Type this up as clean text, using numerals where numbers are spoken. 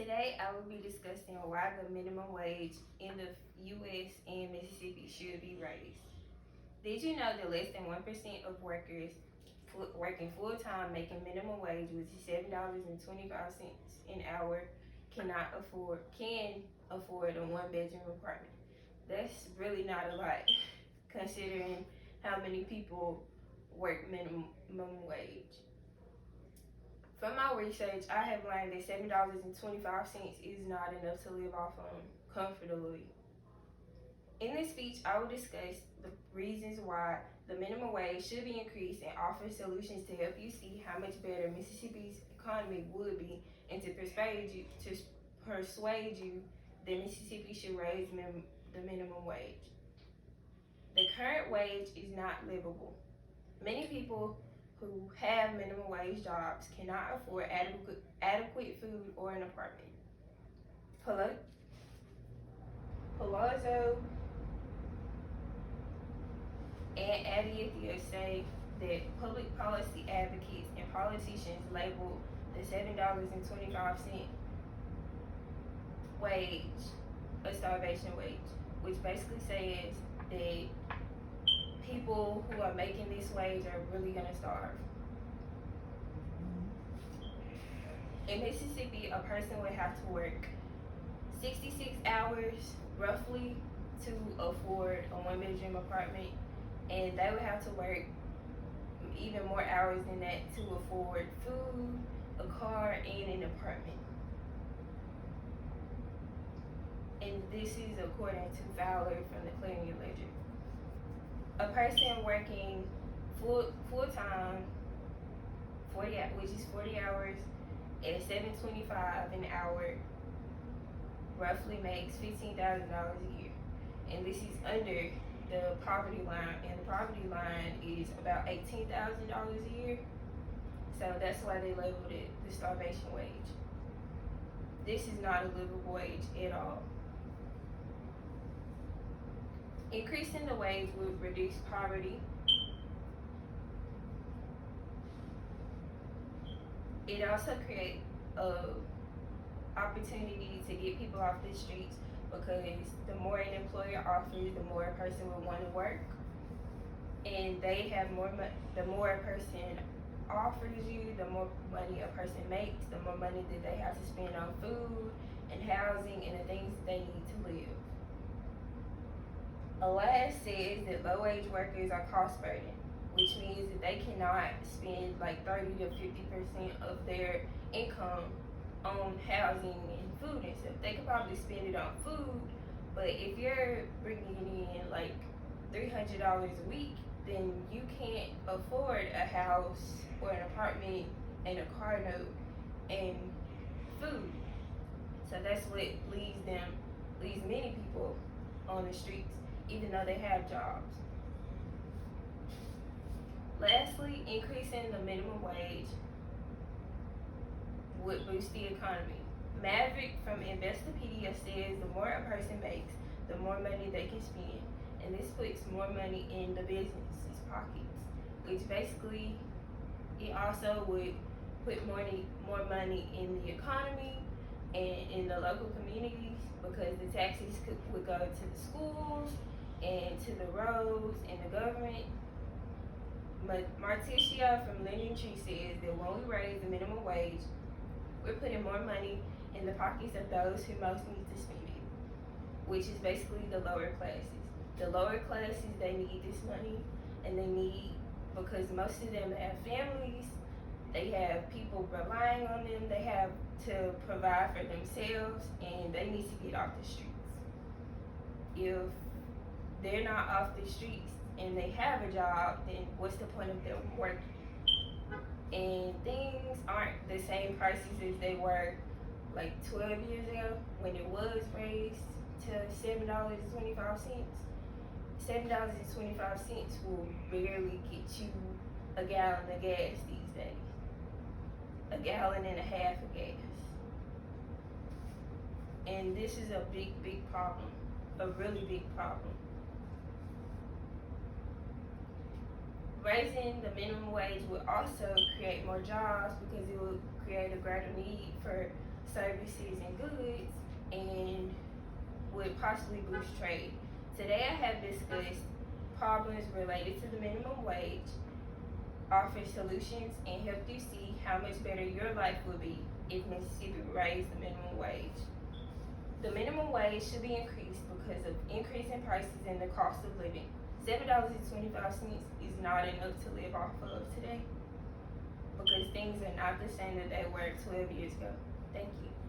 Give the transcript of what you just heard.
Today, I will be discussing why the minimum wage in the U.S. and Mississippi should be raised. Did you know that less than 1% of workers working full time making minimum wage, which is $7.25 an hour, can afford a one bedroom apartment? That's really not a lot, considering how many people work minimum wage. From my research, I have learned that $7.25 is not enough to live off of comfortably. In this speech, I will discuss the reasons why the minimum wage should be increased and offer solutions to help you see how much better Mississippi's economy would be, and to persuade you that Mississippi should raise the minimum wage. The current wage is not livable. Many people who have minimum wage jobs cannot afford adequate food or an apartment. Palazzo and Aditya say that public policy advocates and politicians label the $7.25 wage a starvation wage, which basically says that people who are making this wage are really gonna starve. In Mississippi, a person would have to work 66 hours roughly to afford a one bedroom apartment, and they would have to work even more hours than that to afford food, a car, and an apartment. And this is according to Fowler from the Clarion Ledger. A person working full time, which is 40 hours at $7.25 an hour, roughly makes $15,000 a year, and this is under the poverty line, and the poverty line is about $18,000 a year. So that's why they labeled it the starvation wage. This is not a livable wage at all. Increasing the wage would reduce poverty. It also creates a opportunity to get people off the streets, because the more an employer offers, the more a person will want to work, and they have more money. The more a person offers you, the more money a person makes, the more money that they have to spend on food and housing and the things that they need to live. Leyah says that low-wage workers are cost burden, which means that they cannot spend like 30 to 50% of their income on housing and food and stuff. They could probably spend it on food, but if you're bringing in like $300 a week, then you can't afford a house or an apartment and a car note and food. So that's what leaves many people on the streets, even though they have jobs. Lastly, increasing the minimum wage would boost the economy. Maverick from Investopedia says the more a person makes, the more money they can spend, and this puts more money in the business's pockets, which basically it also would put more money in the economy and in the local communities, because the taxes would go to the schools and to the roads and the government. Marticia from Lending Tree says that when we raise the minimum wage, we're putting more money in the pockets of those who most need to spend it, which is basically the lower classes. The lower classes, they need this money, and they need, because most of them have families, they have people relying on them, they have to provide for themselves, and they need to get off the streets. If they're not off the streets and they have a job, then what's the point of them working? And things aren't the same prices as they were like 12 years ago when it was raised to $7.25. $7.25 will barely get you a gallon of gas these days. A gallon and a half of gas. And this is a big problem. A really big problem. Raising the minimum wage would also create more jobs, because it would create a greater need for services, and goods, and would possibly boost trade. Today I have discussed problems related to the minimum wage, offer solutions, and help you see how much better your life would be if Mississippi raised the minimum wage. The minimum wage should be increased because of increasing prices and the cost of living. $7.25 is not enough to live off of today because things are not the same that they were 12 years ago. Thank you.